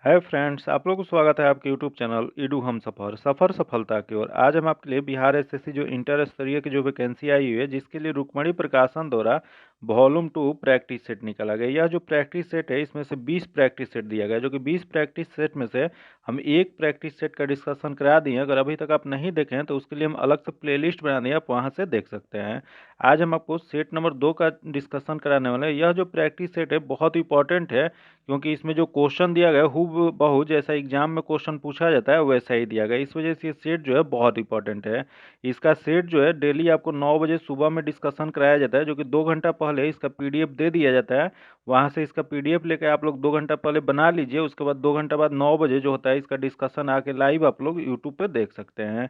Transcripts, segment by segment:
Hi friends, आप लोगों को स्वागत है आपके यूट्यूब चैनल ईडू हम सफ़र सफ़र सफलता की ओर। आज हम आपके लिए बिहार एसएससी जो इंटर स्तरीय की जो वैकेंसी आई हुई है, जिसके लिए रुक्मणी प्रकाशन द्वारा वॉल्यूम 2 प्रैक्टिस सेट निकाला गया। यह जो प्रैक्टिस सेट है, इसमें से 20 प्रैक्टिस सेट दिया गया है, जो कि 20 प्रैक्टिस सेट में से हम एक प्रैक्टिस सेट का डिस्कशन करा दिए। अगर अभी तक आप नहीं देखें तो उसके लिए हम अलग से प्लेलिस्ट बना दिए, आप वहाँ से देख सकते हैं। आज हम आपको सेट नंबर 2 का डिस्कशन कराने वाले हैं। यह जो प्रैक्टिस सेट है बहुत इंपॉर्टेंट है, क्योंकि इसमें जो क्वेश्चन दिया गया है हूबहू जैसा एग्जाम में क्वेश्चन पूछा जाता है वैसा ही दिया गया है। इस वजह से ये सेट जो है बहुत इंपॉर्टेंट है। इसका सेट जो है डेली आपको 9 बजे सुबह में डिस्कशन कराया जाता है, जो कि 2 घंटा पहले इसका पीडीएफ दे दिया जाता है। वहाँ से इसका पीडीएफ लेकर आप लोग 2 घंटा पहले बना लीजिए। उसके बाद 2 घंटा बाद 9 बजे जो होता है इसका डिस्कशन आके लाइव आप लोग यूट्यूब पे देख सकते हैं।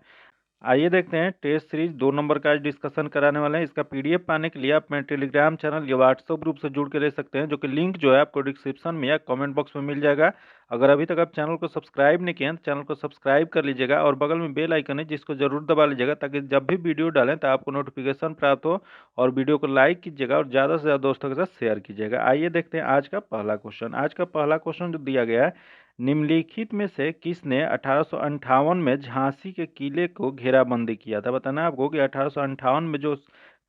आइए देखते हैं, टेस्ट सीरीज 2 नंबर का आज डिस्कशन कराने वाले हैं। इसका पीडीएफ पाने के लिए आप मेरे टेलीग्राम चैनल या व्हाट्सएप ग्रुप से जुड़ के ले सकते हैं, जो कि लिंक जो है आपको डिस्क्रिप्शन में या कमेंट बॉक्स में मिल जाएगा। अगर अभी तक आप चैनल को सब्सक्राइब नहीं किए हैं तो चैनल को सब्सक्राइब कर लीजिएगा, और बगल में बेल आइकन है जिसको जरूर दबा लीजिएगा, ताकि जब भी वीडियो डालें तो आपको नोटिफिकेशन प्राप्त हो। और वीडियो को लाइक कीजिएगा और ज़्यादा से ज़्यादा दोस्तों के साथ शेयर कीजिएगा। आइए देखते हैं आज का पहला क्वेश्चन। आज का पहला क्वेश्चन जो दिया गया है, निम्नलिखित में से किसने 1858 में झांसी के किले को घेराबंदी किया था? बताना है आपको कि 1858 में जो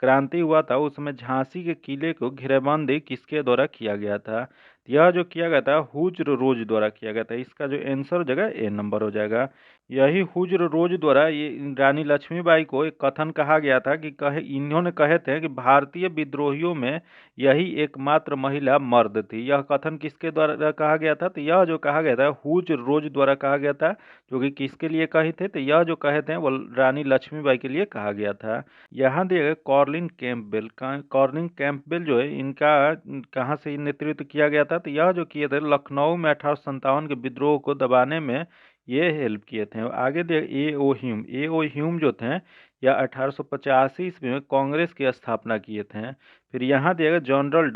क्रांति हुआ था उस समय झांसी के किले को घेराबंदी किसके द्वारा किया गया था? यह जो किया गया था हुज्र रोज द्वारा किया गया था। इसका जो आंसर हो जाएगा ए नंबर हो जाएगा। यही हुज्र रोज द्वारा ये रानी लक्ष्मीबाई को एक कथन कहा गया था कि इन्होंने कहे थे कि भारतीय विद्रोहियों में यही एकमात्र महिला मर्द थी। यह कथन किसके द्वारा कहा गया था? तो यह जो कहा गया था हुज रोज द्वारा कहा गया था, जो कि किसके लिए कहे थे? तो यह जो कहे थे वो रानी लक्ष्मीबाई के लिए कहा गया था। यहाँ दिए गए कॉर्लिन कैंपबेल, कॉर्लिन कैंपबेल जो है इनका कहाँ से नेतृत्व किया गया था? तो यह जो किए थे लखनऊ में 1857 के विद्रोह को दबाने में ये हेल्प किए थे। आगे दिए ए ओ ह्यूम जो थे यह 1885 ईस्वी में कांग्रेस की स्थापना किए थे। फिर यहाँ दिया गया जनरल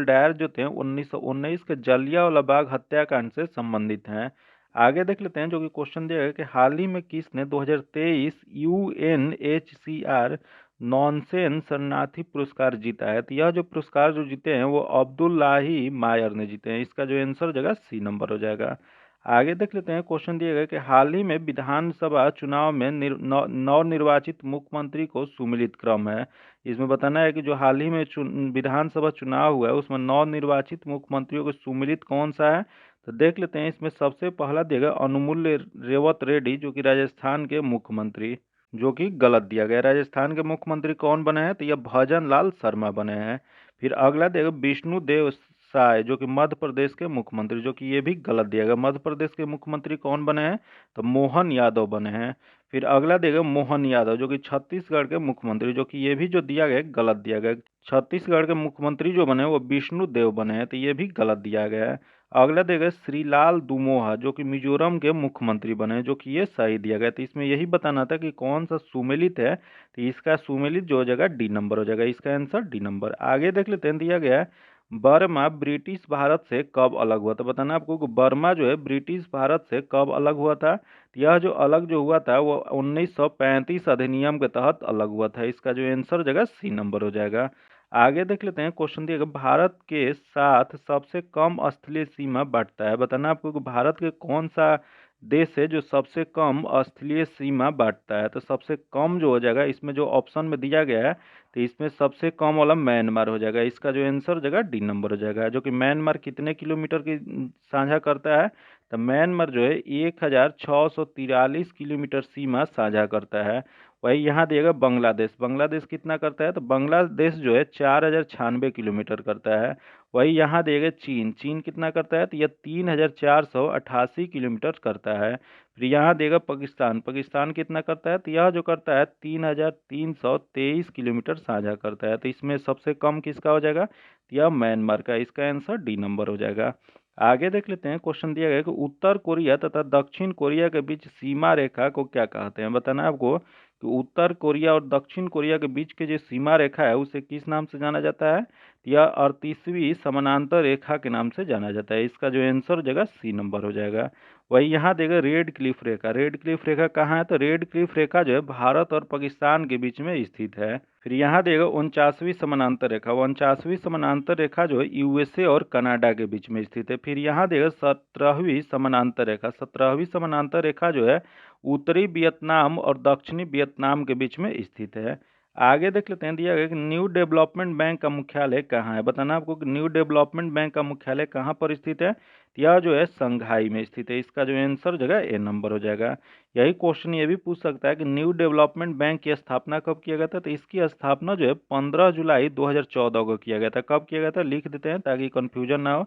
डायर जो थे 1919 के जलियांवाला बाग हत्याकांड से संबंधित हैं। आगे देख लेते हैं, जो कि क्वेश्चन दिया गया कि हाल ही में किसने 2023 यूएनएचसीआर नॉनसेन शरणार्थी पुरस्कार जीता है? तो यह जो पुरस्कार जो जीते हैं वो अब्दुल्लाही मायर ने जीते हैं। इसका जो आंसर हो जाएगा सी नंबर हो जाएगा। आगे देख लेते हैं, क्वेश्चन दिया गया कि हाल ही में विधानसभा चुनाव में नवनिर्वाचित मुख्यमंत्री को सुमिलित क्रम है। इसमें बताना है कि जो हाल ही में विधानसभा चुनाव हुआ है उसमें नवनिर्वाचित मुख्यमंत्रियों को सुमिलित कौन सा है? तो देख लेते हैं, इसमें सबसे पहला दिया गया अनुमूल्य रेवत रेड्डी, जो कि राजस्थान के मुख्यमंत्री, जो कि गलत दिया गया। राजस्थान के मुख्यमंत्री कौन बने हैं? तो यह भजन लाल शर्मा बने हैं। फिर अगला दिया गया विष्णु देव साय, जो कि मध्य प्रदेश के मुख्यमंत्री, जो कि ये भी गलत दिया गया। मध्य प्रदेश के मुख्यमंत्री कौन बने हैं? तो मोहन यादव बने हैं। फिर अगला दिया गया मोहन यादव, जो कि छत्तीसगढ़ के मुख्यमंत्री, जो कि ये भी जो दिया गया गलत दिया गया। छत्तीसगढ़ के मुख्यमंत्री जो बने वो विष्णु देव बने हैं, तो ये भी गलत दिया गया है। अगला दिया गया श्रीलाल दुमोहा, जो कि मिजोरम के मुख्यमंत्री बने हैं, जो कि ये सही दिया गया। तो इसमें यही बताना था कि कौन सा सुमेलित है, तो इसका सुमेलित जो हो जाएगा डी नंबर हो जाएगा। इसका आंसर डी नंबर। आगे देख लेते हैं, दिया गया है बर्मा ब्रिटिश भारत से कब अलग हुआ था? बताना आपको कि बर्मा जो है ब्रिटिश भारत से कब अलग हुआ था। तो यह जो अलग जो हुआ था वो 1935 अधिनियम के तहत अलग हुआ था। इसका जो आंसर हो जाएगा सी नंबर हो जाएगा। आगे देख लेते हैं, क्वेश्चन दिया गया भारत के साथ सबसे कम स्थलीय सीमा बांटता है। बताना आपको कि भारत के कौन सा देश है जो सबसे कम स्थलीय सीमा बांटता है? तो सबसे कम जो हो जाएगा इसमें जो ऑप्शन में दिया गया है, तो इसमें सबसे कम वाला म्यांमार हो जाएगा। इसका जो आंसर हो जाएगा डी नंबर हो जाएगा। जो कि म्यांमार कितने किलोमीटर की साझा करता है? तो म्यांमार जो है 1643 किलोमीटर सीमा साझा करता है। वही यहाँ दिएगा बांग्लादेश, बांग्लादेश कितना करता है? तो बांग्लादेश जो है 4096 किलोमीटर करता है। वही यहाँ दिएगा चीन, चीन कितना करता है? तो यह 3488 किलोमीटर करता है। फिर यहाँ देगा पाकिस्तान, पाकिस्तान कितना करता है? तो यह जो करता है 3323 किलोमीटर साझा करता है। तो इसमें सबसे कम किसका हो जाएगा? तो यह म्यांमार का। इसका आंसर डी नंबर हो जाएगा। आगे देख लेते हैं, क्वेश्चन दिया गया कि उत्तर कोरिया तथा दक्षिण कोरिया के बीच सीमा रेखा को क्या कहते हैं? बताना है आपको कि उत्तर कोरिया और दक्षिण कोरिया के बीच के जो सीमा रेखा है उसे किस नाम से जाना जाता है? यह 38वीं समानांतर रेखा के नाम से जाना जाता है। इसका जो आंसर हो जाएगा सी नंबर हो जाएगा। वही यहाँ देगा रेड क्लिफ रेखा। रेड क्लिफ रेखा कहाँ है? तो रेड क्लिफ रेखा जो है भारत और पाकिस्तान के बीच में स्थित है। फिर यहाँ देगा 49वीं समानांतर रेखा। 49वीं समानांतर रेखा जो है यूएसए और कनाडा के बीच में स्थित है। फिर यहाँ देगा 17वीं समानांतर रेखा। 17वीं समानांतर रेखा जो है उत्तरी वियतनाम और दक्षिणी वियतनाम के बीच में स्थित है। आगे देख लेते हैं, दिया गया कि न्यू डेवलपमेंट बैंक का मुख्यालय कहाँ है। बताना आपको कि न्यू डेवलपमेंट बैंक का मुख्यालय कहाँ पर स्थित है। यह जो है संघाई में स्थित है। इसका जो आंसर जगह ए नंबर हो जाएगा। यही क्वेश्चन ये भी पूछ सकता है कि न्यू डेवलपमेंट बैंक की स्थापना कब किया गया था। तो इसकी स्थापना जो है 15 जुलाई 2014 को किया गया था। कब किया गया था लिख देते हैं ताकि कंफ्यूजन ना हो।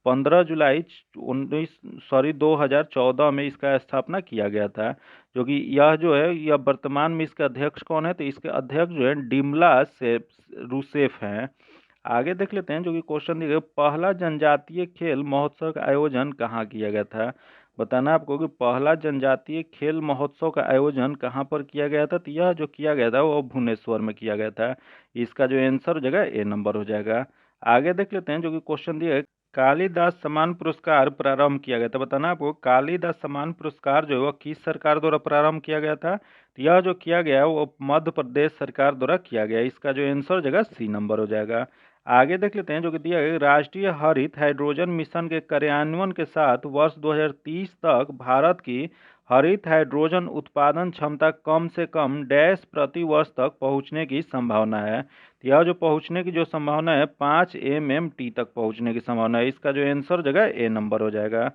15 जुलाई 2014 में इसका स्थापना किया गया था। जो कि यह जो है यह वर्तमान में इसके अध्यक्ष कौन है। तो इसके अध्यक्ष जो है डिमला रूसेफ हैं। आगे देख लेते हैं जो कि क्वेश्चन दिया गया, पहला जनजातीय खेल महोत्सव का आयोजन कहाँ किया गया था। बताना आपको कि पहला जनजातीय खेल महोत्सव का आयोजन कहाँ पर किया गया था। तो यह जो किया गया था वो भुवनेश्वर में किया गया था। इसका जो आंसर हो जाएगा ए नंबर हो जाएगा। आगे देख लेते हैं जो कि क्वेश्चन दिया है, कालिदास सम्मान पुरस्कार प्रारंभ किया गया था। बताना आपको कालिदास सम्मान पुरस्कार जो है वो किस सरकार द्वारा प्रारंभ किया गया था। तो यह जो किया गया वो मध्य प्रदेश सरकार द्वारा किया गया। इसका जो आंसर हो जाएगा सी नंबर हो जाएगा। आगे देख लेते हैं जो कि दिया गया, राष्ट्रीय हरित हाइड्रोजन मिशन के कार्यान्वयन के साथ वर्ष 2030 तक भारत की हरित हाइड्रोजन उत्पादन क्षमता कम से कम डैश प्रति वर्ष तक पहुंचने की संभावना है। यह जो पहुंचने की जो संभावना है 5 MMT तक पहुंचने की संभावना है। इसका जो आंसर जगह ए नंबर हो जाएगा।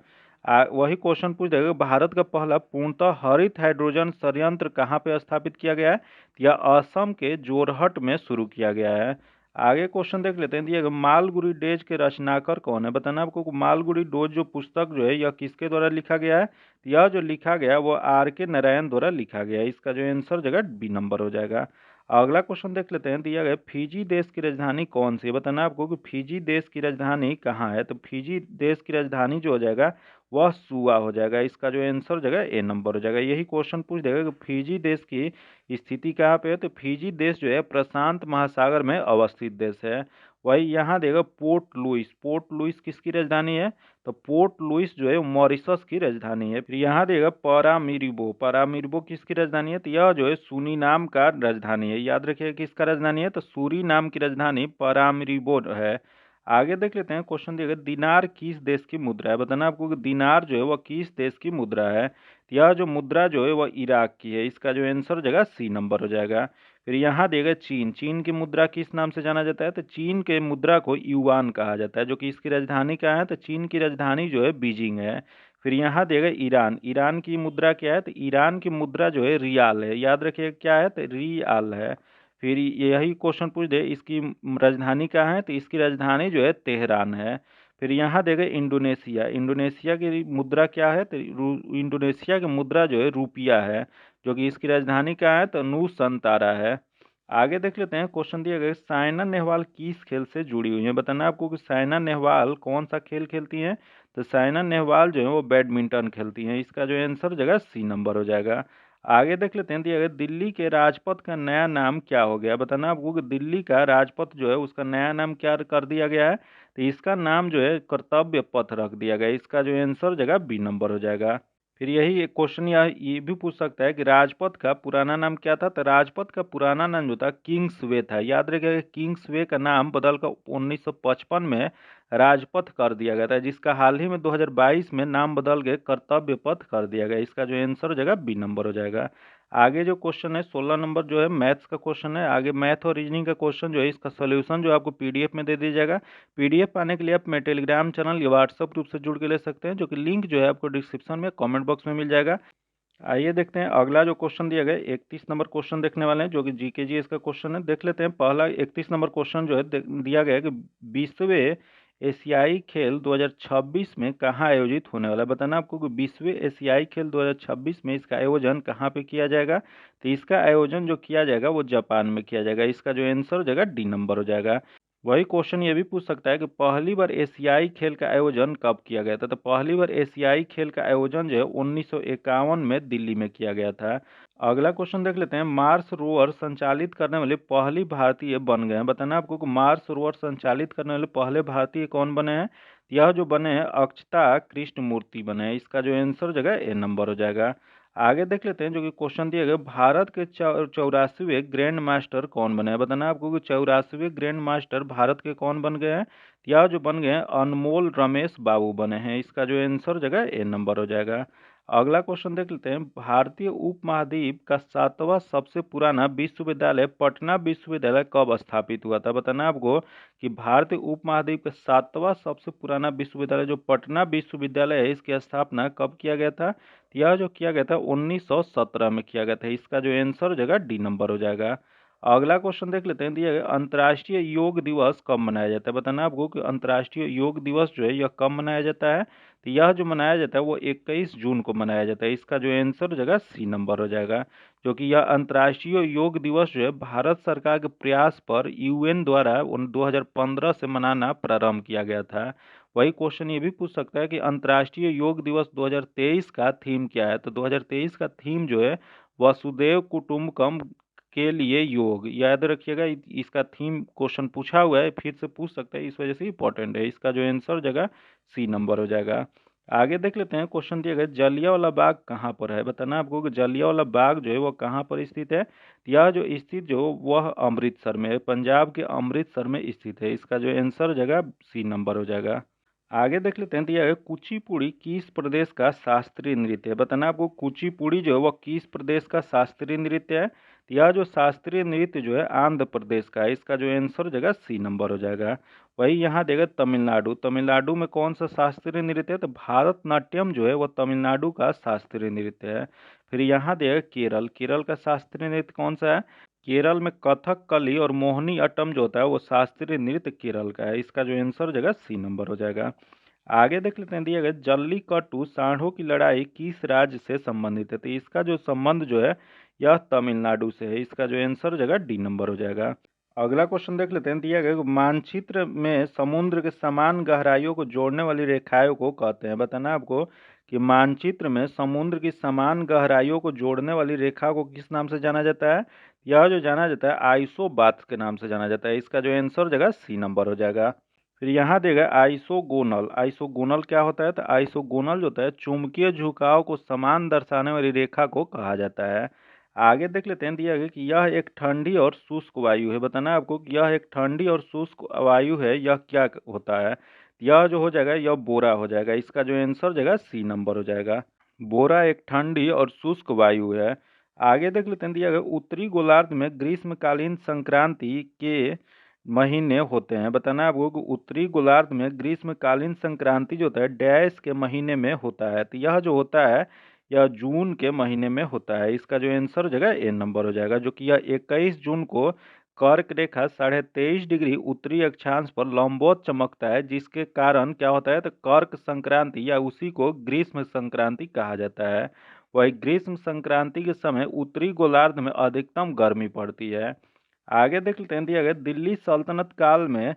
वही क्वेश्चन पूछ देगा, भारत का पहला पूर्णतः हरित हाइड्रोजन संयंत्र कहाँ पे स्थापित किया गया है। यह असम के जोरहट में शुरू किया गया है। आगे क्वेश्चन देख लेते हैं, दिया गया मालगुडी डेज के रचनाकार कौन है। बताना आपको मालगुडी डोज जो पुस्तक जो है यह किसके द्वारा लिखा गया है। यह जो लिखा गया वो R.K. नारायण द्वारा लिखा गया है। इसका जो आंसर जगह बी नंबर हो जाएगा। अगला क्वेश्चन देख लेते हैं, दिया गया फिजी देश की राजधानी कौन सी है। बताना आपको कि फिजी देश की राजधानी कहाँ है। तो फिजी देश की राजधानी जो हो जाएगा वह सुआ हो जाएगा। इसका जो आंसर जगह ए नंबर हो जाएगा। यही क्वेश्चन पूछ देगा कि फिजी देश की स्थिति कहाँ पे है। तो फिजी देश जो है प्रशांत महासागर में अवस्थित देश है। वही यहाँ देगा पोर्ट लुइस। पोर्ट लुइस किसकी राजधानी है। तो पोर्ट लुइस जो है मॉरिशस की राजधानी है। फिर यहाँ देगा पारामीरिबो। पारामीरिबो किसकी राजधानी है। तो यह जो है सूरीनाम का राजधानी है। याद रखिएगा किसका राजधानी है। तो सूरीनाम की राजधानी पारामीरिबो है। आगे देख लेते हैं, क्वेश्चन दिया गया दिनार किस देश की मुद्रा है। बताना आपको कि दिनार जो है वह किस देश की मुद्रा है। तो यह जो मुद्रा जो है वह इराक की है। इसका जो आंसर हो जाएगा सी नंबर हो जाएगा। फिर यहाँ देगा चीन। चीन की मुद्रा किस नाम से जाना जाता है। तो चीन के मुद्रा को युआन कहा जाता है। जो कि इसकी राजधानी क्या है। तो चीन की राजधानी जो है बीजिंग है। फिर यहाँ देगा ईरान। ईरान की मुद्रा क्या है। तो ईरान की मुद्रा जो है रियाल है। याद रखिए क्या है। तो रियाल है। फिर यही क्वेश्चन पूछ दे इसकी राजधानी कहाँ है। तो इसकी राजधानी जो है तेहरान है। फिर यहाँ देगा इंडोनेशिया। इंडोनेशिया की मुद्रा क्या है। तो इंडोनेशिया की मुद्रा जो है रुपया है। जो कि इसकी राजधानी कहाँ है। तो नूसंतारा है। आगे देख लेते हैं, क्वेश्चन दिया गया साइना नेहवाल किस खेल से जुड़ी हुई है। बताना आपको कि साइना नेहवाल कौन सा खेल खेलती हैं। तो साइना नेहवाल जो है वो बैडमिंटन खेलती हैं। इसका जो आंसर जगह सी नंबर हो जाएगा। आगे देख लेते हैं, दिया गया दिल्ली के राजपथ का नया नाम क्या हो गया। बताना आपको कि दिल्ली का राजपथ जो है उसका नया नाम क्या कर दिया गया है। तो इसका नाम जो है कर्तव्य पथ रख दिया गया है। इसका जो आंसर जगह बी नंबर हो जाएगा। फिर यही एक क्वेश्चन ये भी पूछ सकता है कि राजपथ का पुराना नाम क्या था। तो राजपथ का पुराना नाम जो था किंग्स वे था। याद रखिएगा किंग्स वे का नाम बदलकर 1955 में राजपथ कर दिया गया था, जिसका हाल ही में 2022 में नाम बदल के कर्तव्य पथ कर दिया गया। इसका जो आंसर हो जाएगा बी नंबर हो जाएगा। आगे जो क्वेश्चन है 16 नंबर जो है मैथ्स का क्वेश्चन है। आगे मैथ और रीजनिंग का क्वेश्चन जो है इसका सोल्यूशन जो आपको पीडीएफ में दे दिया जाएगा। पीडीएफ पाने के लिए आप मेरे टेलीग्राम चैनल या व्हाट्सएप ग्रुप से जुड़ के ले सकते हैं, जो कि लिंक जो है आपको डिस्क्रिप्शन में कमेंट बॉक्स में मिल जाएगा। आइए देखते हैं अगला जो क्वेश्चन दिया गया 31 नंबर क्वेश्चन देखने वाले हैं, जो कि जीकेजीएस का क्वेश्चन है। देख लेते हैं पहला 31 नंबर क्वेश्चन जो है दिया गया है कि 20वें एशियाई खेल 2026 में कहाँ आयोजित होने वाला है। बताना आपको कि 20वें एशियाई खेल 2026 में इसका आयोजन कहाँ पे किया जाएगा। तो इसका आयोजन जो किया जाएगा वो जापान में किया जाएगा। इसका जो आंसर हो जाएगा डी नंबर हो जाएगा। वही क्वेश्चन ये भी पूछ सकता है कि पहली बार एशियाई खेल का आयोजन कब किया गया था। तो पहली बार एशियाई खेल का आयोजन जो है 1951 में दिल्ली में किया गया था। अगला क्वेश्चन देख लेते हैं, मार्स रोवर संचालित करने वाले पहली भारतीय बन गए हैं। बताना आपको कि मार्स रोवर संचालित करने वाले पहले भारतीय कौन बने हैं। यह जो बने हैं अक्षता कृष्णमूर्ति बने हैं। इसका जो आंसर हो जाएगा ए नंबर हो जाएगा। आगे देख लेते हैं जो कि क्वेश्चन दिया गया, भारत के 84वें ग्रैंड मास्टर कौन बने हैं। बताना आपको कि 84वें ग्रैंड मास्टर भारत के कौन बन गए हैं। यह जो बन गए हैं अनमोल रमेश बाबू बने हैं। इसका जो आंसर हो जाएगा ए नंबर हो जाएगा। अगला क्वेश्चन देख लेते हैं, भारतीय उपमहाद्वीप का 7वां सबसे पुराना विश्वविद्यालय पटना विश्वविद्यालय कब स्थापित हुआ था। बताना आपको कि भारतीय उपमहाद्वीप का 7वां सबसे पुराना विश्वविद्यालय जो पटना विश्वविद्यालय है, इसकी स्थापना कब किया गया था। यह जो किया गया था 1917 में किया गया था। इसका जो आंसर हो जाएगा डी नंबर हो जाएगा। अगला क्वेश्चन देख लेते हैं, दिया गया अंतर्राष्ट्रीय योग दिवस कब मनाया जाता है। बताना आपको कि अंतर्राष्ट्रीय योग दिवस जो है यह कब मनाया जाता है। तो यह जो मनाया जाता है वो 21 जून को मनाया जाता है। इसका जो आंसर हो जाएगा सी नंबर हो जाएगा। जो कि यह अंतर्राष्ट्रीय योग दिवस जो है भारत सरकार के प्रयास पर यूएन द्वारा 2015 से मनाना प्रारंभ किया गया था। वही क्वेश्चन ये भी पूछ सकता है कि अंतर्राष्ट्रीय योग दिवस 2023 का थीम क्या है। तो 2023 का थीम जो है वसुदैव कुटुंबकम के लिए योग, याद रखिएगा। इसका थीम क्वेश्चन पूछा हुआ है, फिर से पूछ सकता है, इस वजह से इंपॉर्टेंट है। इसका जो आंसर हो जाएगा सी नंबर हो जाएगा। आगे देख लेते हैं, क्वेश्चन दिया गया जलियांवाला बाग कहाँ पर है। बताना आपको कि जलियांवाला बाग जो है वो कहाँ पर स्थित है। यह जो स्थित जो वह अमृतसर में है, पंजाब के अमृतसर में स्थित है। इसका जो आंसर हो जाएगा सी नंबर हो जाएगा। आगे देख लेते हैं, दिया है कुचिपुड़ी किस प्रदेश का शास्त्रीय नृत्य है। बताना आपको कुचिपुड़ी जो है वह किस प्रदेश का शास्त्रीय नृत्य है। तो यह जो शास्त्रीय नृत्य जो है आंध्र प्रदेश का है। इसका जो आंसर हो जाएगा सी नंबर हो जाएगा। वही यहाँ देगा तमिलनाडु, तमिलनाडु में कौन सा शास्त्रीय नृत्य है। तो भारतनाट्यम जो है वह तमिलनाडु का शास्त्रीय नृत्य है। फिर यहाँ देगा केरल, केरल का शास्त्रीय नृत्य कौन सा है। केरल में कथकली और मोहिनी अट्टम जो होता है वो शास्त्रीय नृत्य केरल का है। इसका जो आंसर हो जाएगा सी नंबर हो जाएगा। आगे देख लेते हैं, दिया गया जल्लीकट्टू सांडों की लड़ाई किस राज्य से संबंधित है। तो इसका जो संबंध जो है यह तमिलनाडु से है। इसका जो आंसर हो जाएगा डी नंबर हो जाएगा। अगला क्वेश्चन देख लेते हैं, दिया गया मानचित्र में समुद्र के समान गहराइयों को जोड़ने वाली रेखाओं को कहते हैं। बताना आपको कि मानचित्र में समुद्र की समान गहराइयों को जोड़ने वाली रेखा को किस नाम से जाना जाता है। यह जो जाना जाता है आइसोबाथ के नाम से जाना जाता है। इसका जो आंसर हो जाएगा सी नंबर हो जाएगा। फिर यहाँ देगा आइसोगोनल, आइसोगोनल क्या होता है। तो आइसोगोनल जो होता है चुंबकीय झुकाव को समान दर्शाने वाली रेखा को कहा जाता है। आगे देख लेते हैं, दिया गया कि यह एक ठंडी और शुष्क वायु है। बताना है आपको कि यह एक ठंडी और शुष्क वायु है, यह क्या होता है। यह जो हो जाएगा यह बोरा हो जाएगा। इसका जो आंसर हो जाएगा सी नंबर हो जाएगा। बोरा एक ठंडी और शुष्क वायु है। आगे देख लेते हैं, दिया गया उत्तरी गोलार्ध में ग्रीष्मकालीन संक्रांति के महीने होते हैं। बताना है आपको कि उत्तरी गोलार्ध में ग्रीष्मकालीन संक्रांति जो होता है डैश के महीने में होता है। तो यह जो होता है यह जून के महीने में होता है। इसका जो आंसर हो जाएगा ए नंबर हो जाएगा। जो कि यह 21 जून को कर्क रेखा 23.5 डिग्री उत्तरी अक्षांश पर लंबवत चमकता है, जिसके कारण क्या होता है तो कर्क संक्रांति या उसी को ग्रीष्म संक्रांति कहा जाता है। वही ग्रीष्म संक्रांति के समय उत्तरी गोलार्ध में अधिकतम गर्मी पड़ती है। आगे देख लेते हैं, दिया गया दिल्ली सल्तनत काल में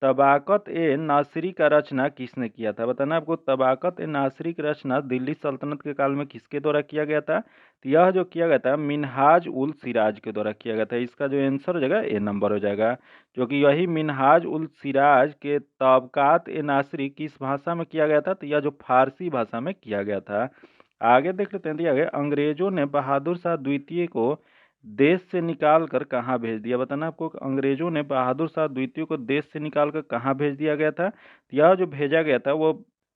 तबाकत ए नासिरी का रचना किसने किया था। बताना आपको तबाकत ए नासिरी की रचना दिल्ली सल्तनत के काल में किसके द्वारा किया गया था। तो यह जो किया गया था मिनहाज उल सिराज के द्वारा किया गया था। इसका जो आंसर हो जाएगा ए नंबर हो जाएगा। जो कि यही मिनहाज उल सिराज के तबकात ए नासिरी किस भाषा में किया गया था। तो यह जो फारसी भाषा में किया गया था। आगे देख लेते हैं, दिया गया अंग्रेजों ने बहादुर शाह द्वितीय को देश से निकाल कर कहाँ भेज दिया। बताना आपको अंग्रेजों ने बहादुर शाह द्वितीय को देश से निकाल कर कहाँ भेज दिया गया था। यह जो भेजा गया था वो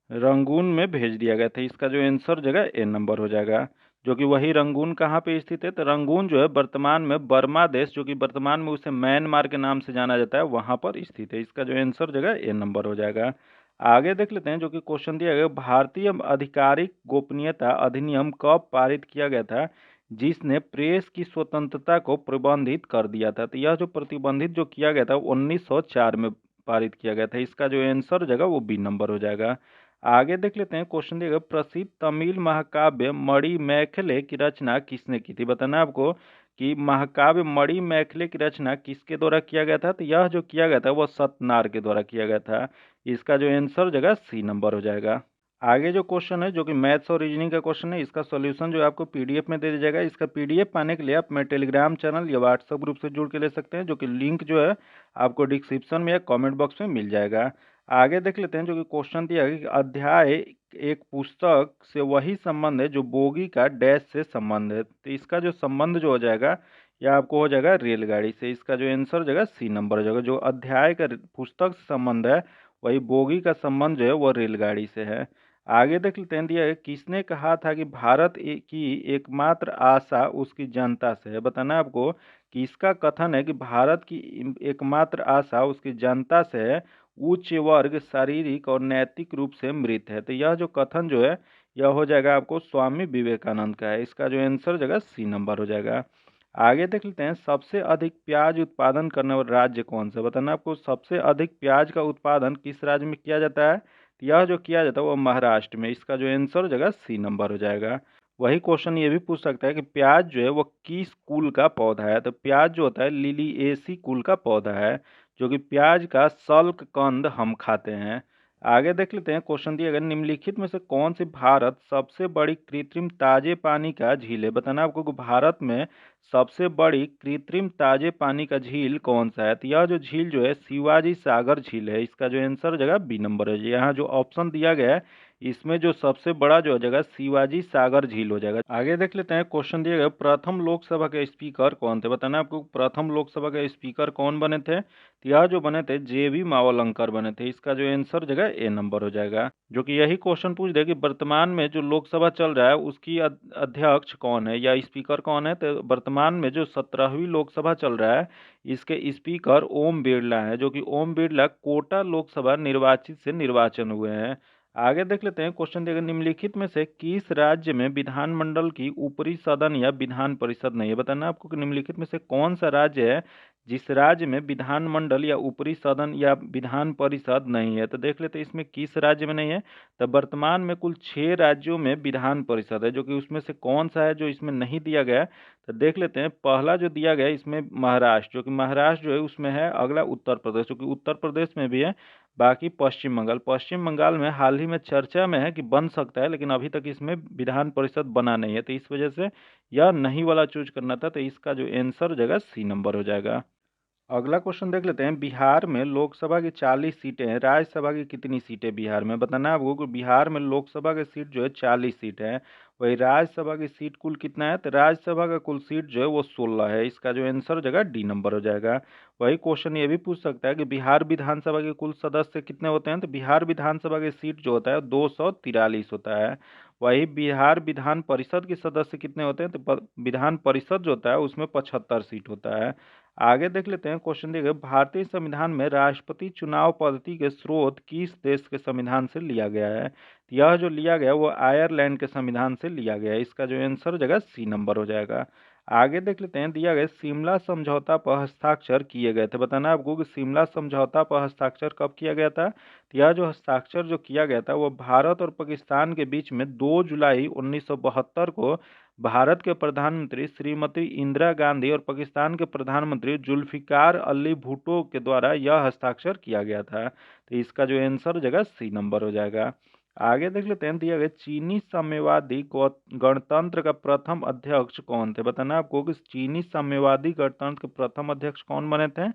रंगून में भेज दिया गया था। इसका जो आंसर जगह ए नंबर हो जाएगा। जो कि वही रंगून कहाँ पे स्थित है। तो रंगून जो है वर्तमान में बर्मा देश, जो कि वर्तमान में उसे म्यांमार के नाम से जाना जाता है, वहां पर स्थित है। इसका जो आंसर जगह ए नंबर हो जाएगा। आगे देख लेते हैं, जो कि क्वेश्चन दिया गया भारतीय आधिकारिक गोपनीयता अधिनियम कब पारित किया गया था, जिसने प्रेस की स्वतंत्रता को प्रतिबंधित कर दिया था। तो यह जो प्रतिबंधित जो किया गया था 1904 में पारित किया गया था। इसका जो आंसर हो जाएगा वो बी नंबर हो जाएगा। आगे देख लेते हैं, क्वेश्चन दिया गया प्रसिद्ध तमिल महाकाव्य मणिमेखले की रचना किसने की थी। बताना आपको कि महाकाव्य मणिमेखले की रचना किसके द्वारा किया गया था? तो यह जो किया गया था वह सत्यनारायण के द्वारा किया गया था। इसका जो आंसर हो जाएगा सी नंबर हो जाएगा। आगे जो क्वेश्चन है जो कि मैथ्स और रीजनिंग का क्वेश्चन है, इसका सॉल्यूशन जो है आपको पीडीएफ में दे दिया जाएगा। इसका पीडीएफ पाने के लिए आप मेरे टेलीग्राम चैनल या व्हाट्सएप ग्रुप से जुड़ के ले सकते हैं, जो कि लिंक जो है आपको डिस्क्रिप्शन में या कमेंट बॉक्स में मिल जाएगा। आगे देख लेते हैं जो कि क्वेश्चन दिया है कि अध्याय एक पुस्तक से वही संबंध है जो बोगी का डैश से संबंध है। तो इसका जो संबंध जो हो जाएगा यह आपको हो जाएगा रेलगाड़ी से। इसका जो आंसर हो जाएगा सी नंबर हो जाएगा। जो अध्याय का पुस्तक से संबंध है वही बोगी का संबंध जो है वह रेलगाड़ी से है। आगे देख लेते हैं दिया है किसने कहा था कि भारत की एकमात्र आशा उसकी जनता से है। बताना है आपको कि इसका कथन है कि भारत की एकमात्र आशा उसकी जनता से है, उच्च वर्ग शारीरिक और नैतिक रूप से मृत है। तो यह जो कथन जो है यह हो जाएगा आपको स्वामी विवेकानंद का है। इसका जो आंसर हो जाएगा सी नंबर हो जाएगा। आगे देख लेते हैं सबसे अधिक प्याज उत्पादन करने वाला राज्य कौन सा? बताना आपको सबसे अधिक प्याज का उत्पादन किस राज्य में किया जाता है? तो यह जो किया जाता है वो महाराष्ट्र में। इसका जो आंसर हो जाएगा सी नंबर हो जाएगा। वही क्वेश्चन ये भी पूछ सकता है कि प्याज जो है वो किस कुल का पौधा है? तो प्याज जो होता है लिलिएसी कुल का पौधा है, जो कि प्याज का सल्क कंद हम खाते हैं। आगे देख लेते हैं क्वेश्चन दिया गया निम्नलिखित में से कौन सी भारत सबसे बड़ी कृत्रिम ताजे पानी का झील है? बताना आपको कि भारत में सबसे बड़ी कृत्रिम ताजे पानी का झील कौन सा है? तो यह जो झील जो है शिवाजी सागर झील है। इसका जो आंसर हो जाएगा बी नंबर है। यहाँ जो ऑप्शन दिया गया है इसमें जो सबसे बड़ा जो हो जाएगा शिवाजी सागर झील हो जाएगा। आगे देख लेते हैं क्वेश्चन दिया गया प्रथम लोकसभा के स्पीकर कौन थे? बताना आपको प्रथम लोकसभा के स्पीकर कौन बने थे? तो यह जो बने थे जेबी मावलंकर बने थे। इसका जो आंसर हो जाएगा ए नंबर हो जाएगा। जो कि यही क्वेश्चन पूछ दे कि वर्तमान में जो लोकसभा चल रहा है उसकी अध्यक्ष कौन है या स्पीकर कौन है? तो वर्तमान में जो 17वीं लोकसभा चल रहा है इसके स्पीकर ओम बिरला है, जो कि ओम बिरला कोटा लोकसभा निर्वाचित से निर्वाचन हुए हैं। आगे देख लेते हैं क्वेश्चन दिया गया निम्नलिखित में से किस राज्य में विधानमंडल की ऊपरी सदन या विधान परिषद नहीं है? बताना आपको कि निम्नलिखित में से कौन सा राज्य है जिस राज्य में विधानमंडल या ऊपरी सदन या विधान परिषद नहीं है? तो देख लेते हैं इसमें किस राज्य में नहीं है। तो वर्तमान में कुल 6 राज्यों में विधान परिषद है, जो कि उसमें से कौन सा है जो इसमें नहीं दिया गया है? तो देख लेते हैं पहला जो दिया गया है इसमें महाराष्ट्र, जो कि महाराष्ट्र जो है उसमें है। अगला उत्तर प्रदेश, जो कि उत्तर प्रदेश में भी है। बाकी पश्चिम बंगाल में हाल ही में चर्चा में है कि बन सकता है, लेकिन अभी तक इसमें विधान परिषद बना नहीं है। तो इस वजह से यह नहीं वाला चूज करना था। तो इसका जो आंसर हो जाएगा सी नंबर हो जाएगा। अगला क्वेश्चन देख लेते हैं बिहार में लोकसभा की 40 सीटें हैं, राज्यसभा की कितनी सीटें बिहार में? बताना है आपको कि बिहार में लोकसभा की सीट जो है 40 सीट है। वही राज्यसभा की सीट कुल कितना है? तो राज्यसभा का कुल सीट जो है वो 16 है। इसका जो आंसर हो जाएगा डी नंबर हो जाएगा। वही क्वेश्चन ये भी पूछ सकता है कि बिहार विधानसभा के कुल सदस्य कितने होते हैं? तो बिहार विधानसभा की सीट जो होता है 243 होता है। वही बिहार विधान परिषद के सदस्य कितने होते हैं? तो विधान परिषद जो होता है उसमें 75 सीट होता है। आगे देख लेते हैं क्वेश्चन दिया गया भारतीय संविधान में राष्ट्रपति चुनाव पद्धति के स्रोत किस देश के संविधान से लिया गया है? तो यह जो लिया गया वो आयरलैंड के संविधान से लिया गया है। इसका जो आंसर हो जाएगा सी नंबर हो जाएगा। आगे देख लेते हैं दिया गया शिमला समझौता पर हस्ताक्षर किए गए थे। बताना आपको कि शिमला समझौता पर हस्ताक्षर कब किया गया था? तो यह जो हस्ताक्षर जो किया गया था वो भारत और पाकिस्तान के बीच में 2 जुलाई 1972 को भारत के प्रधानमंत्री श्रीमती इंदिरा गांधी और पाकिस्तान के प्रधानमंत्री जुल्फिकार अली भुट्टो के द्वारा यह हस्ताक्षर किया गया था। तो इसका जो आंसर हो जाएगा सी नंबर हो जाएगा। आगे देख लेते हैं दिया गया चीनी साम्यवादी गणतंत्र का प्रथम अध्यक्ष कौन थे? बताना आपको कि चीनी साम्यवादी गणतंत्र के प्रथम अध्यक्ष कौन बने थे?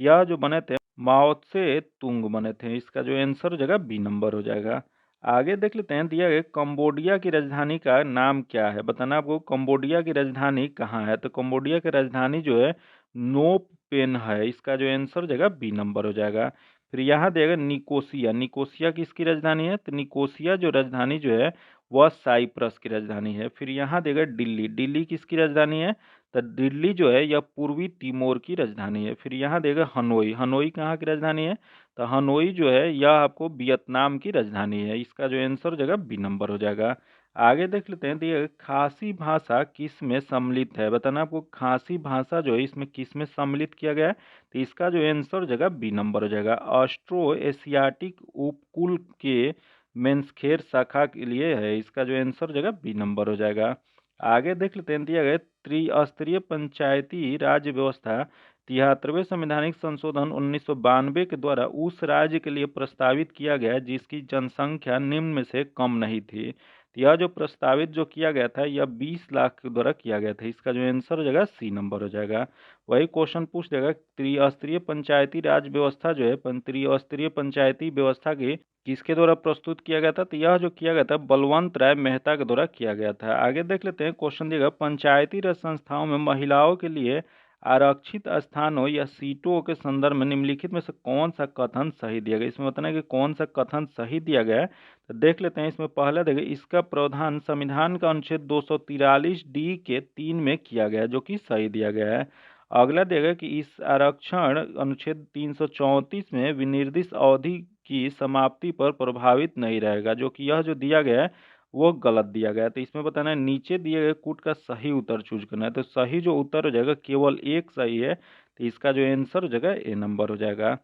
यह जो बने थे माओ त्से तुंग बने थे। इसका जो आंसर हो जाएगा बी नंबर हो जाएगा। आगे देख लेते हैं दिया गया कंबोडिया की राजधानी का नाम क्या है? बताना आपको कंबोडिया की राजधानी कहाँ है? तो कंबोडिया की राजधानी जो है नोम पेन है। इसका जो आंसर हो जाएगा बी नंबर हो जाएगा। फिर यहाँ देगा निकोसिया। निकोसिया किसकी राजधानी है? तो निकोसिया जो राजधानी जो है वह साइप्रस की राजधानी है। फिर यहाँ देगा दिल्ली। दिल्ली किसकी राजधानी है? तो दिल्ली जो है यह पूर्वी तिमोर की राजधानी है। फिर यहाँ देगा हनोई। हनोई कहाँ की राजधानी है? तो हनोई जो है यह आपको वियतनाम की राजधानी है। इसका जो आंसर हो जाएगा बी नंबर हो जाएगा। आगे देख लेते हैं दिए खासी भाषा किस में सम्मिलित है? बताना आपको खासी भाषा जो है इसमें किस में सम्मिलित किया गया है? तो इसका जो आंसर हो जाएगा बी नंबर हो जाएगा। ऑस्ट्रो एशियाटिक उपकुल के मेंसखेर शाखा के लिए है। इसका जो आंसर हो जाएगा बी नंबर हो जाएगा। आगे देख लेते हैं, दिया गया त्रिस्तरीय पंचायती राज व्यवस्था 73वें संवैधानिक संशोधन 1992 के द्वारा उस राज्य के लिए प्रस्तावित किया गया जिसकी जनसंख्या निम्न में से कम नहीं थी। तो यह जो प्रस्तावित जो किया गया था यह 20 लाख के द्वारा किया गया था। इसका जो आंसर हो जाएगा सी नंबर हो जाएगा। वही क्वेश्चन पूछ देगा, त्रिस्तरीय पंचायती राज व्यवस्था जो है त्रिस्तरीय पंचायती व्यवस्था की किसके द्वारा प्रस्तुत किया गया था? तो यह जो किया गया था बलवंत राय मेहता के द्वारा किया गया था। आगे देख लेते हैं, क्वेश्चन दिएगा, पंचायती राज संस्थाओं में महिलाओं के लिए आरक्षित स्थानों या सीटों के संदर्भ में निम्नलिखित में से कौन सा कथन सही दिया गया? इसमें बताना है कि कौन सा कथन सही दिया गया है। तो देख लेते हैं, इसमें पहला देखिए, इसका प्रावधान संविधान का अनुच्छेद 243 डी के 3 में किया गया है, जो कि सही दिया गया है। अगला देगा कि इस आरक्षण अनुच्छेद 334 में विनिर्दिष्ट अवधि की समाप्ति पर प्रभावित नहीं रहेगा, जो कि यह जो दिया गया है वो गलत दिया गया है। तो इसमें बताना है नीचे दिए गए कूट का सही उत्तर चूज करना है। तो सही जो उत्तर हो जाएगा केवल एक सही है, तो इसका जो आंसर हो जाएगा ए नंबर हो जाएगा।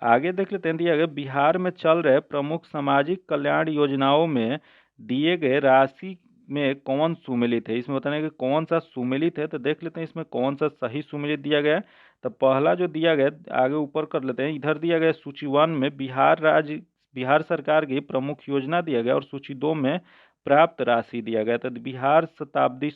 आगे देख लेते हैं, दिया गया बिहार में चल रहे प्रमुख सामाजिक कल्याण योजनाओं में दिए गए राशि में कौन सुमेलित है? इसमें बताना है कि कौन सा सुमेलित है। तो देख लेते हैं इसमें कौन सा सही सुमेलित दिया गया है। तो पहला जो दिया गया, आगे ऊपर कर लेते हैं, इधर दिया गया सूची 1 में बिहार सरकार की प्रमुख योजना दिया गया और सूची 2 में प्राप्त राशि दिया गया। तो बिहार शताब्दी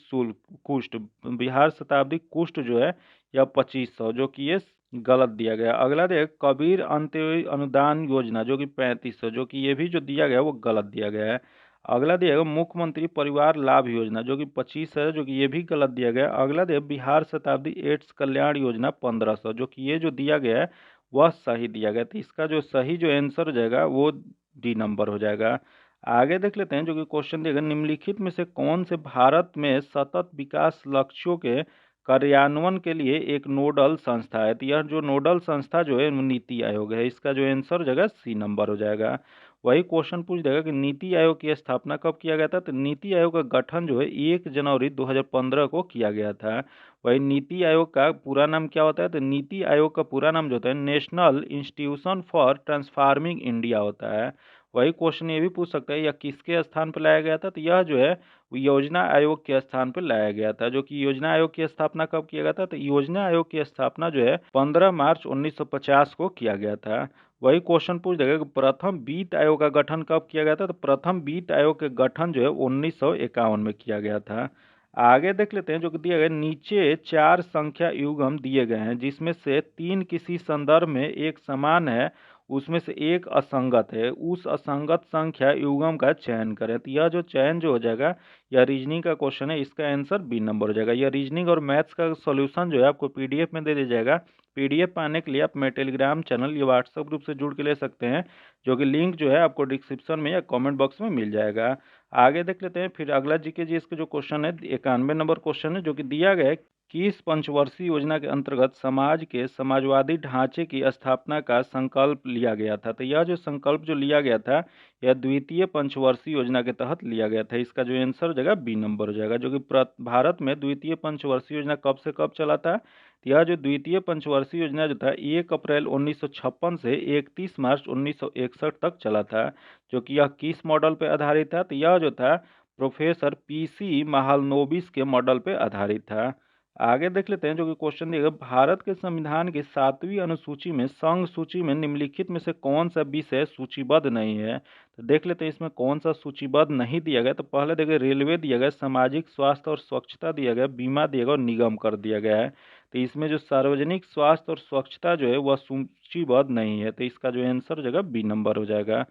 कुष्ठ जो है यह 2500, जो कि ये गलत दिया गया। अगला देख, कबीर अंत्योदय अनुदान योजना जो कि 3500, जो कि ये भी जो दिया गया वो गलत दिया गया है। अगला दिया गया मुख्यमंत्री परिवार लाभ योजना जो कि 25 है, जो कि ये भी गलत दिया गया। अगला दिया बिहार शताब्दी एड्स कल्याण योजना 1500, जो कि ये जो दिया गया है वह सही दिया गया। तो इसका जो सही जो आंसर हो जाएगा वो डी नंबर हो जाएगा। आगे देख लेते हैं, जो कि क्वेश्चन दिया गया, निम्नलिखित में से कौन से भारत में सतत विकास लक्ष्यों के कार्यान्वयन के लिए एक नोडल संस्था है? तो यह जो नोडल संस्था जो है वो नीति आयोग है। इसका जो आंसर हो जाएगा सी नंबर हो जाएगा। वही क्वेश्चन पूछ देगा कि नीति आयोग की स्थापना कब किया गया था? तो नीति आयोग का गठन जो है 1 जनवरी 2015 को किया गया था। वही नीति आयोग का पूरा नाम क्या होता है? तो नीति आयोग का पूरा नाम जो होता है national institution for transforming India होता है। वही क्वेश्चन ये भी पूछ सकता है यह किसके स्थान पर लाया गया था? तो यह जो है योजना आयोग के स्थान पर लाया गया था। जो कि योजना आयोग की स्थापना कब किया गया था? तो योजना आयोग की स्थापना जो है 15 मार्च 1950 को किया गया था। वही क्वेश्चन पूछ देगा कि प्रथम वित्त आयोग का गठन कब किया गया था? तो प्रथम वित्त आयोग के गठन जो है 1951 में किया गया था। आगे देख लेते हैं, जो कि दिया गया, नीचे 4 संख्या युग्म दिए गए हैं जिसमें से 3 किसी संदर्भ में एक समान है, उसमें से एक असंगत है, उस असंगत संख्या युग्म का चयन करें। तो यह जो चयन जो हो जाएगा यह रीजनिंग का क्वेश्चन है, इसका आंसर बी नंबर हो जाएगा। यह रीजनिंग और मैथ्स का सॉल्यूशन जो है आपको पीडीएफ में दे दिया जाएगा। पीडीएफ पाने के लिए आप मेरे टेलीग्राम चैनल या व्हाट्सएप ग्रुप से जुड़ के ले सकते हैं, जो कि लिंक जो है आपको डिस्क्रिप्शन में या कमेंट बॉक्स में मिल जाएगा। आगे देख लेते हैं, फिर अगला जीके जी इसका जो क्वेश्चन है 91 नंबर क्वेश्चन है, जो कि दिया गया है कि इस पंचवर्षीय योजना के अंतर्गत समाज के समाजवादी ढांचे की स्थापना का संकल्प लिया गया था। तो यह जो संकल्प जो लिया गया था यह द्वितीय पंचवर्षीय योजना के तहत लिया गया था। इसका जो आंसर हो जाएगा बी नंबर हो जाएगा। जो कि भारत में द्वितीय पंचवर्षीय योजना कब से कब चला था? तो यह जो द्वितीय पंचवर्षीय योजना जो था 1 अप्रैल 1956 से 31 मार्च 1961 तक चला था। जो कि यह किस मॉडल पर आधारित था? तो यह जो था प्रोफेसर पीसी महालनोबिस के मॉडल पर आधारित था। आगे देख लेते हैं, जो कि क्वेश्चन दिया गया, भारत के संविधान की 7वीं अनुसूची में संघ सूची में निम्नलिखित में से कौन सा विषय सूचीबद्ध नहीं है? तो देख लेते हैं इसमें कौन सा सूचीबद्ध नहीं दिया गया। तो पहले देखिए रेलवे दिया गया, सामाजिक स्वास्थ्य और स्वच्छता दिया गया, बीमा दिया गया और निगम कर दिया गया है। तो इसमें जो सार्वजनिक स्वास्थ्य और स्वच्छता जो है वह सूचीबद्ध नहीं है। तो इसका जो आंसर हो जाएगा बी नंबर हो जाएगा।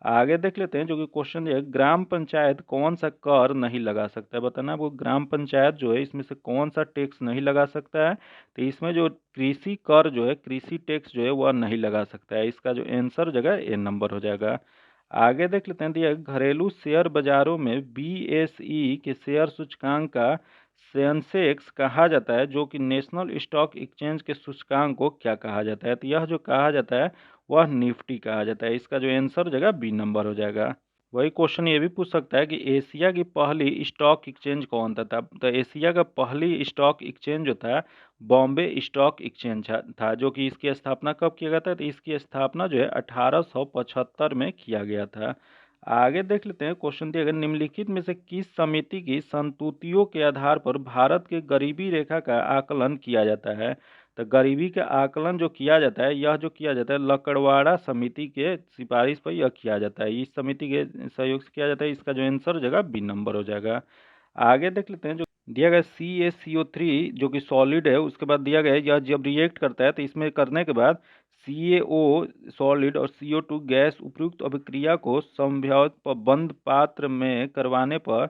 आगे देख लेते हैं, जो कि क्वेश्चन है, ग्राम पंचायत कौन सा कर नहीं लगा सकता है? बताना वो ग्राम पंचायत जो है इसमें से कौन सा टैक्स नहीं लगा सकता है? तो इसमें जो कृषि कर जो है, कृषि टैक्स जो है वह नहीं लगा सकता है। इसका जो आंसर हो जाएगा ए नंबर हो जाएगा। आगे देख लेते हैं, दिया घरेलू शेयर बाजारों में बीएसई के शेयर सूचकांक का सेंसेक्स कहा जाता है, जो कि नेशनल स्टॉक एक्सचेंज के सूचकांक को क्या कहा जाता है? तो यह जो कहा जाता है वह निफ्टी कहा जाता है। इसका जो आंसर हो जाएगा बी नंबर हो जाएगा। वही क्वेश्चन ये भी पूछ सकता है कि एशिया की पहली स्टॉक एक्सचेंज कौन था? तो एशिया का पहली स्टॉक एक्सचेंज जो था बॉम्बे स्टॉक एक्सचेंज था। जो कि इसकी स्थापना कब किया गया था? तो इसकी स्थापना जो है 1875 में किया गया था। आगे देख लेते हैं, क्वेश्चन दिया गया निम्नलिखित में से किस समिति की संतुतियों के आधार पर भारत के गरीबी रेखा का आकलन किया जाता है। तो गरीबी का आकलन जो किया जाता है, यह जो किया जाता है लकड़वाड़ा समिति के सिफारिश पर यह किया जाता है, इस समिति के सहयोग से किया जाता है। इसका जो आंसर हो जाएगा बी नंबर हो जाएगा। आगे देख लेते हैं, जो दिया गया CaCO3 जो कि सॉलिड है, उसके बाद दिया गया है यह जब रिएक्ट करता है तो इसमें करने के बाद CaO सॉलिड और CO2 गैस उपयुक्त अभिक्रिया को संभावित बंद पात्र में करवाने पर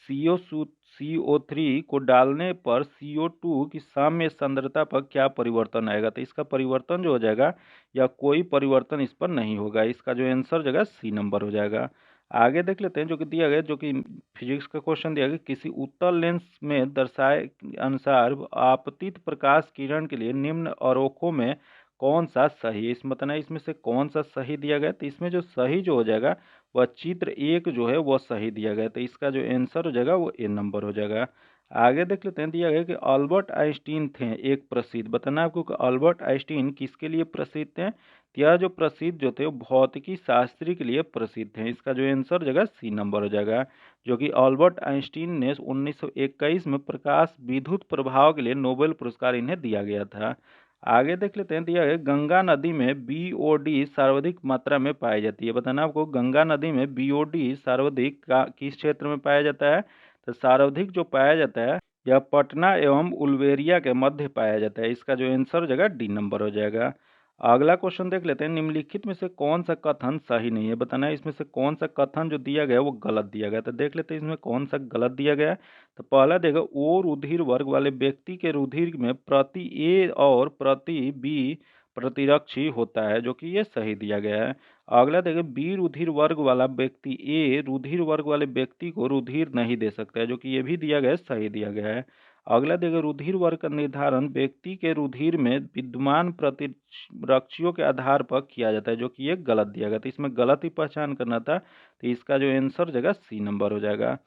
CO3 को डालने पर CO2 की साम्य सांद्रता पर क्या परिवर्तन आएगा। तो इसका परिवर्तन जो हो जाएगा या कोई परिवर्तन इस पर नहीं होगा। इसका जो आंसर हो जाएगा सी नंबर हो जाएगा। आगे देख लेते हैं, जो कि दिया गया, जो कि फिजिक्स का क्वेश्चन दिया गया, किसी उत्तल लेंस में दर्शाए अनुसार आपतित प्रकाश किरण के लिए निम्न आरेखों में कौन सा सही है। इसमें बताना है इसमें से कौन सा सही दिया गया। तो इसमें जो सही जो हो जाएगा वह चित्र 1 जो है वह सही दिया गया। तो इसका जो आंसर हो जाएगा वो ए नंबर हो जाएगा। आगे देख लेते हैं, दिया गया कि अल्बर्ट आइंस्टीन थे एक प्रसिद्ध, बताना है आपको कि अल्बर्ट आइंस्टीन किसके लिए प्रसिद्ध थे। यह जो प्रसिद्ध जो थे वो भौतिकी शास्त्री के लिए प्रसिद्ध हैं। इसका जो आंसर जगह सी नंबर हो जाएगा, जो कि अल्बर्ट आइंस्टीन ने 1921 में प्रकाश विद्युत प्रभाव के लिए नोबेल पुरस्कार इन्हें दिया गया था। आगे देख लेते हैं, दिया गया गंगा नदी में BOD सर्वाधिक मात्रा में पाई जाती है। बताना आपको गंगा नदी में BOD सर्वाधिक किस क्षेत्र में पाया जाता है। तो सर्वाधिक जो पाया जाता है यह पटना एवं उलवेरिया के मध्य पाया जाता है। इसका जो आंसर हो जाएगा डी नंबर हो जाएगा। अगला क्वेश्चन देख लेते हैं, निम्नलिखित में से कौन सा कथन सही नहीं है। बताना है इसमें से कौन सा कथन जो दिया गया है वो गलत दिया गया। तो देख लेते हैं इसमें कौन सा गलत दिया गया है। तो पहला देगा ओ रुधिर वर्ग वाले व्यक्ति के रुधिर में प्रति ए और प्रति बी प्रतिरक्षी होता है, जो कि ये सही दिया गया है। अगला देगा बी रुधिर वर्ग वाला व्यक्ति ए रुधिर वर्ग वाले व्यक्ति को रुधिर नहीं दे सकता है, जो कि ये भी दिया गया है, सही दिया गया है। अगला देगा रुधिर वर्ग का निर्धारण व्यक्ति के रुधिर में विद्यमान प्रतिरक्षियों के आधार पर किया जाता है, जो कि ये गलत दिया गया। तो इसमें गलत ही पहचान करना था। तो इसका जो आंसर जगह सी नंबर हो जाएगा।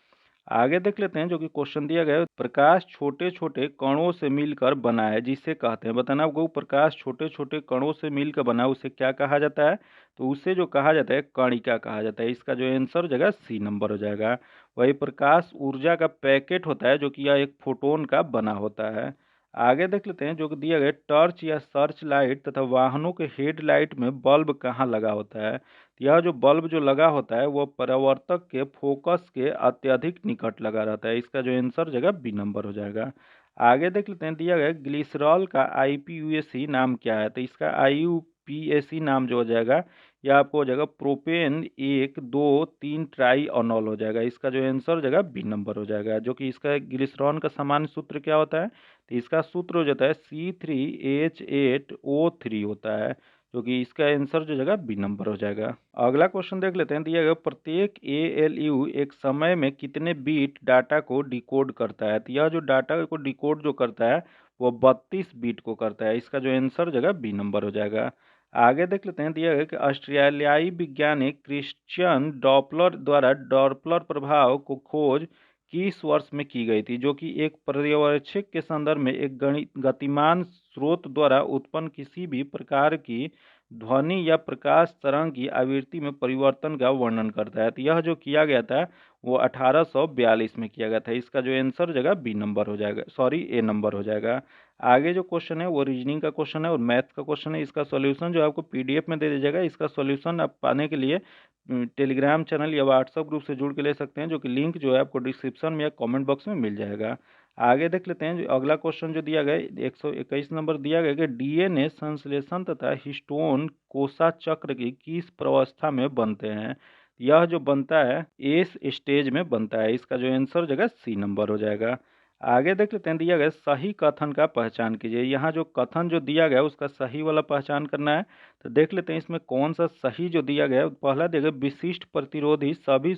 आगे देख लेते हैं, जो कि क्वेश्चन दिया गया है, प्रकाश छोटे छोटे कणों से मिलकर बना है जिसे कहते हैं। बताना आपको प्रकाश छोटे छोटे कणों से मिलकर बना है उसे क्या कहा जाता है। तो उसे जो कहा जाता है कणिका कहा जाता है। इसका जो आंसर हो जाएगा सी नंबर हो जाएगा। वही प्रकाश ऊर्जा का पैकेट होता है, जो कि यह एक फोटोन का बना होता है। आगे देख लेते हैं, जो कि दिया गया टॉर्च या सर्च लाइट तथा वाहनों के हेडलाइट में बल्ब कहाँ लगा होता है। यह जो बल्ब जो लगा होता है वह परावर्तक के फोकस के अत्यधिक निकट लगा रहता है। इसका जो आंसर जगह बी नंबर हो जाएगा। आगे देख लेते हैं, दिया गया ग्लिसरॉल का IUPAC नाम क्या है। तो इसका IUPAC नाम जो हो जाएगा यह आपको हो जाएगा प्रोपेन 1,2,3 ट्राई ऑनॉल हो जाएगा। इसका जो आंसर हो जाएगा बी नंबर हो जाएगा, जो कि इसका ग्लिसरॉल का सामान्य सूत्र क्या होता है। तो इसका सूत्र हो जाता है C3H8O3 होता है, जो कि इसका आंसर जो जगह बी नंबर हो जाएगा। अगला क्वेश्चन देख लेते हैं, दिया गया प्रत्येक ALU एक समय में कितने बीट डाटा को डिकोड करता है। तो यह जो डाटा को डिकोड जो करता है वो 32 बीट को करता है। इसका जो आंसर जगह बी नंबर हो जाएगा। आगे देख लेते हैं, दिया गया कि ऑस्ट्रेलियाई वैज्ञानिक क्रिश्चियन डॉपलर द्वारा डॉपलर प्रभाव को खोज किस वर्ष में की गई थी, जो कि एक पर्यवेक्षक के संदर्भ में एक गतिमान स्रोत द्वारा उत्पन्न किसी भी प्रकार की ध्वनि या प्रकाश तरंग की आवृत्ति में परिवर्तन का वर्णन करता है। तो यह जो किया गया था वो 1842 में किया गया था। इसका जो आंसर जगह बी नंबर हो जाएगा, सॉरी ए नंबर हो जाएगा। आगे जो क्वेश्चन है वो रीजनिंग का क्वेश्चन है और मैथ का क्वेश्चन है। इसका सॉल्यूशन जो आपको PDF में दे दिया जाएगा। इसका सॉल्यूशन आप पाने के लिए टेलीग्राम चैनल या व्हाट्सएप ग्रुप से जुड़ के ले सकते हैं, जो कि लिंक जो है आपको डिस्क्रिप्शन में या कमेंट बॉक्स में मिल जाएगा। आगे देख लेते हैं, जो अगला क्वेश्चन जो दिया गया 121 नंबर दिया गया कि DNA संश्लेषण तथा हिस्टोन कोसा चक्र की किस प्रावस्था में बनते हैं। यह जो बनता है एस स्टेज में बनता है। इसका जो आंसर जगह सी नंबर हो जाएगा। आगे देख लेते हैं, दिया गया सही कथन का पहचान कीजिए। यहाँ जो कथन जो दिया गया उसका सही वाला पहचान करना है। तो देख लेते हैं इसमें कौन सा सही जो दिया गया है। पहला दिया गया विशिष्ट प्रतिरोधी सभी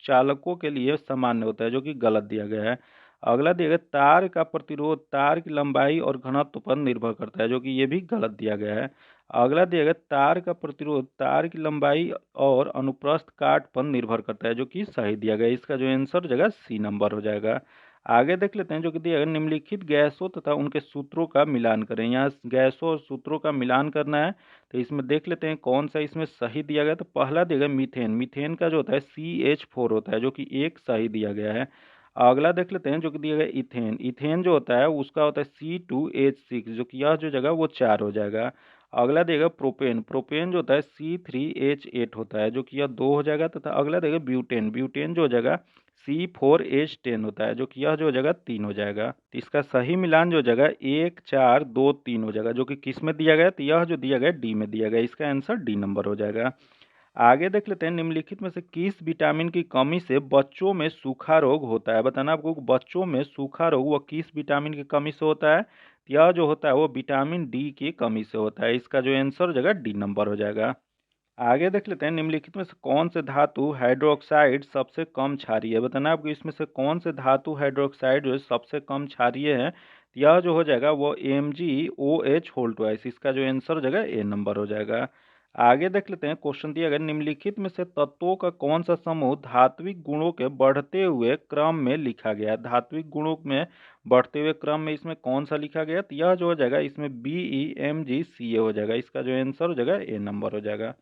चालकों के लिए सामान्य होता है, जो कि गलत दिया गया है। अगला दिया गया तार का प्रतिरोध तार की लंबाई और घनत्व पर निर्भर करता है, जो कि ये भी गलत दिया गया है। अगला दिया गया तार का प्रतिरोध तार की लंबाई और अनुप्रस्थ काट पर निर्भर करता है, जो कि सही दिया गया है। इसका जो आंसर जगह सी नंबर हो जाएगा। आगे देख लेते हैं जो कि दिया गया निम्नलिखित गैसों तथा उनके सूत्रों का मिलान करें। यहाँ गैसों और सूत्रों का मिलान करना है, तो इसमें देख लेते हैं कौन सा इसमें सही दिया गया। तो पहला दिया गया मीथेन। मीथेन का जो होता है CH4 होता है, जो कि एक सही दिया गया है। अगला देख लेते हैं जो कि दिया गया इथेन। इथेन जो होता है उसका होता है C2H6, जो कि यह जो जगह वो 4 हो जाएगा। अगला देगा प्रोपेन। प्रोपेन जो होता है C3H8 होता है, जो कि यह 2 हो जाएगा। तथा अगला देगा ब्यूटेन। ब्यूटेन जो हो जाएगा C4H10 होता है, जो कि यह जो हो जाएगा 3 हो जाएगा। तो इसका सही मिलान जो हो जाएगा 1 4 2 3 हो जाएगा, जो कि किस में दिया गया, तो यह जो दिया गया डी में दिया गया। इसका आंसर डी नंबर हो जाएगा। आगे देख लेते हैं निम्नलिखित में से किस विटामिन की कमी से बच्चों में सूखा रोग होता है। बताना आपको बच्चों में सूखा रोग वह किस विटामिन की कमी से होता है। तो यह जो होता है वो विटामिन डी की कमी से होता है। इसका जो आंसर हो जाएगा डी नंबर हो जाएगा। आगे देख लेते हैं निम्नलिखित में से कौन से धातु हाइड्रोक्साइड सबसे कम क्षारीय है। बताना आपको इसमें से कौन से धातु हाइड्रोक्साइड जो है सबसे कम क्षारीय है। तो यह जो हो जाएगा वो MgOH होल ट्वाइस। इसका जो आंसर हो जाएगा ए नंबर हो जाएगा। आगे देख लेते हैं क्वेश्चन दिया गया निम्नलिखित में से तत्वों का कौन सा समूह धात्विक गुणों के बढ़ते हुए क्रम में लिखा गया है। धात्विक गुणों में बढ़ते हुए क्रम में इसमें कौन सा लिखा गया, तो यह जो हो जाएगा इसमें BeMgCa हो जाएगा। इसका जो आंसर हो जाएगा ए नंबर हो जाएगा।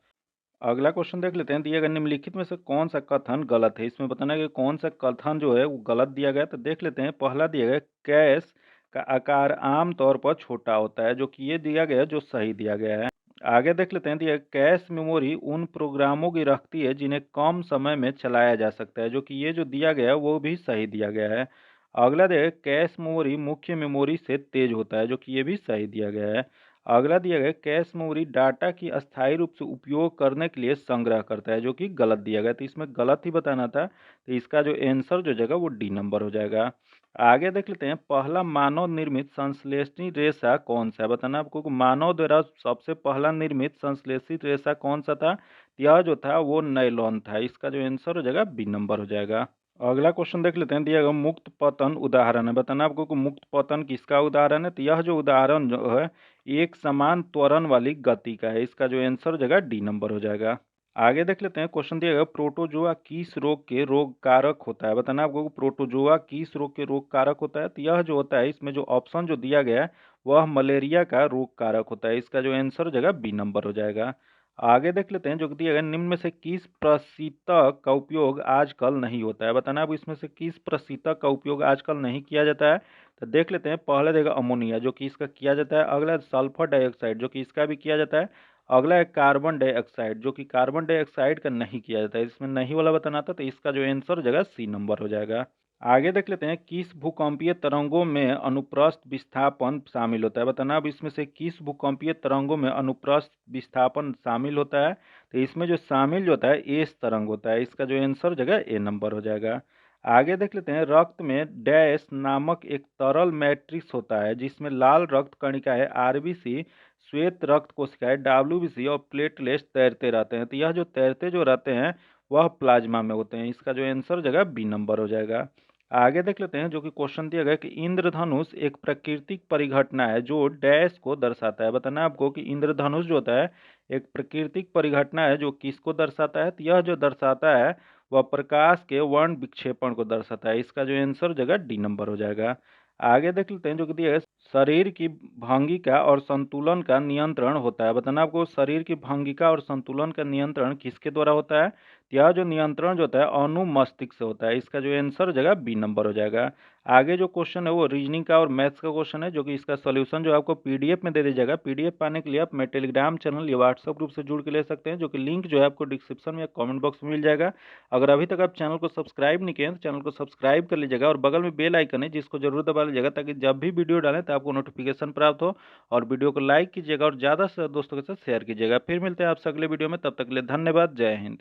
अगला क्वेश्चन देख लेते हैं। दिया गया निम्नलिखित में से कौन सा कथन गलत है। इसमें बताना है कि कौन सा कथन जो है वो गलत दिया गया है। तो देख लेते हैं। पहला दिया गया कैश का आकार आमतौर पर छोटा होता है, जो कि ये दिया गया है जो सही दिया गया है। आगे देख लेते हैं। दिया कैश मेमोरी उन प्रोग्रामों की रखती है जिन्हें कम समय में चलाया जा सकता है, जो कि ये जो दिया गया है वो भी सही दिया गया है। अगला दिया गया कैश मेमोरी मुख्य मेमोरी से तेज होता है, जो कि ये भी सही दिया गया है। अगला दिया गया कैश मेमोरी डाटा की अस्थायी रूप से उपयोग करने के लिए संग्रह करता है, जो कि गलत दिया गया। तो इसमें गलत ही बताना था, तो इसका जो आंसर जो जाएगा वो डी नंबर हो जाएगा। आगे देख लेते हैं। पहला मानव निर्मित संश्लेषणी रेशा कौन सा है। बताना आपको कि मानव द्वारा सबसे पहला निर्मित संश्लेषित रेशा कौन सा था। यह जो था वो नायलॉन था। इसका जो आंसर हो जाएगा बी नंबर हो जाएगा। अगला क्वेश्चन देख लेते हैं। दिया गया मुक्त पतन उदाहरण है। बताना आपको कि मुक्त पतन किसका उदाहरण है। तो यह जो उदाहरण जो है एक समान त्वरण वाली गति का है। इसका जो आंसर हो जाएगा डी नंबर हो जाएगा। आगे देख लेते हैं। क्वेश्चन दिया गया प्रोटोजोआ किस रोग के रोग कारक होता है। बताना आपको कि प्रोटोजोआ किस रोग के रोग कारक होता है। तो यह जो होता है इसमें जो ऑप्शन जो दिया गया है वह मलेरिया का रोग कारक होता है। इसका जो आंसर हो जाएगा बी नंबर हो जाएगा। आगे देख लेते हैं। जो दिया गया निम्न में से किस प्रशीतक का उपयोग आजकल नहीं होता है। बताना आप इसमें से किस प्रशीतक का उपयोग आजकल नहीं किया जाता है। तो देख लेते हैं। पहला देगा अमोनिया, जो कि इसका किया जाता है। अगला सल्फर डाइऑक्साइड, जो कि इसका भी किया जाता है। अगला है कार्बन डाइऑक्साइड, जो कि कार्बन डाइऑक्साइड का नहीं किया जाता है। इसमें नहीं वाला बताना था, तो इसका जो आंसर हो जाएगा सी नंबर हो जाएगा। आगे देख लेते हैं। किस भूकंपीय तरंगों में अनुप्रस्थ विस्थापन शामिल होता है। बताना अब इसमें से किस भूकंपीय तरंगों में अनुप्रस्थ विस्थापन शामिल होता है। तो इसमें जो शामिल जो होता है एस तरंग होता है। इसका जो आंसर हो जाएगा ए नंबर हो जाएगा। आगे देख लेते हैं। रक्त में डैश नामक एक तरल मैट्रिक्स होता है जिसमें लाल रक्त कणिकाएं आरबीसी, श्वेत रक्त कोशिकाएं डब्ल्यूबीसी और प्लेटलेट्स तैरते रहते हैं। तो यह जो तैरते जो रहते हैं वह प्लाज्मा में होते हैं। इसका जो आंसर हो जाएगा बी नंबर हो जाएगा। आगे देख लेते हैं। जो कि क्वेश्चन दिया गया कि इंद्रधनुष एक प्राकृतिक परिघटना है जो डैश को दर्शाता है। बताना है आपको कि इंद्रधनुष जो होता है एक प्राकृतिक परिघटना है जो किसको दर्शाता है। तो यह जो दर्शाता है वह प्रकाश के वर्ण विक्षेपण को दर्शाता है। इसका जो आंसर हो जाएगा डी नंबर हो जाएगा। आगे देख लेते हैं। जो कि दिया है शरीर की भंगिका और संतुलन का नियंत्रण होता है। बताना आपको शरीर की भंगिका और संतुलन का नियंत्रण किसके द्वारा होता है। यह जो नियंत्रण जो होता है अनुमस्तिष्क से होता है। इसका जो आंसर हो जाएगा बी नंबर हो जाएगा। आगे जो क्वेश्चन है वो रीजनिंग का और मैथ्स का क्वेश्चन है, जो कि इसका सोल्यूशन जो आपको पीडीएफ में दे दिया जाएगा। पीडीएफ पाने के लिए आप मेरे टेलीग्राम चैनल या व्हाट्सएप ग्रुप से जुड़ के ले सकते हैं, जो कि लिंक जो है आपको डिस्क्रिप्शन में या कमेंट बॉक्स में मिल जाएगा। अगर अभी तक आप चैनल को सब्सक्राइब नहीं किए हैं तो चैनल को सब्सक्राइब कर लीजिएगा और बगल में बेल आइकन है जिसको जरूर दबा लीजिएगा, ताकि जब भी वीडियो डालें तो आपको नोटिफिकेशन प्राप्त हो। और वीडियो को लाइक कीजिएगा और ज़्यादा से ज़्यादा दोस्तों के साथ शेयर कीजिएगा। फिर मिलते हैं आपसे अगले वीडियो में। तब तक के लिए धन्यवाद। जय हिंद।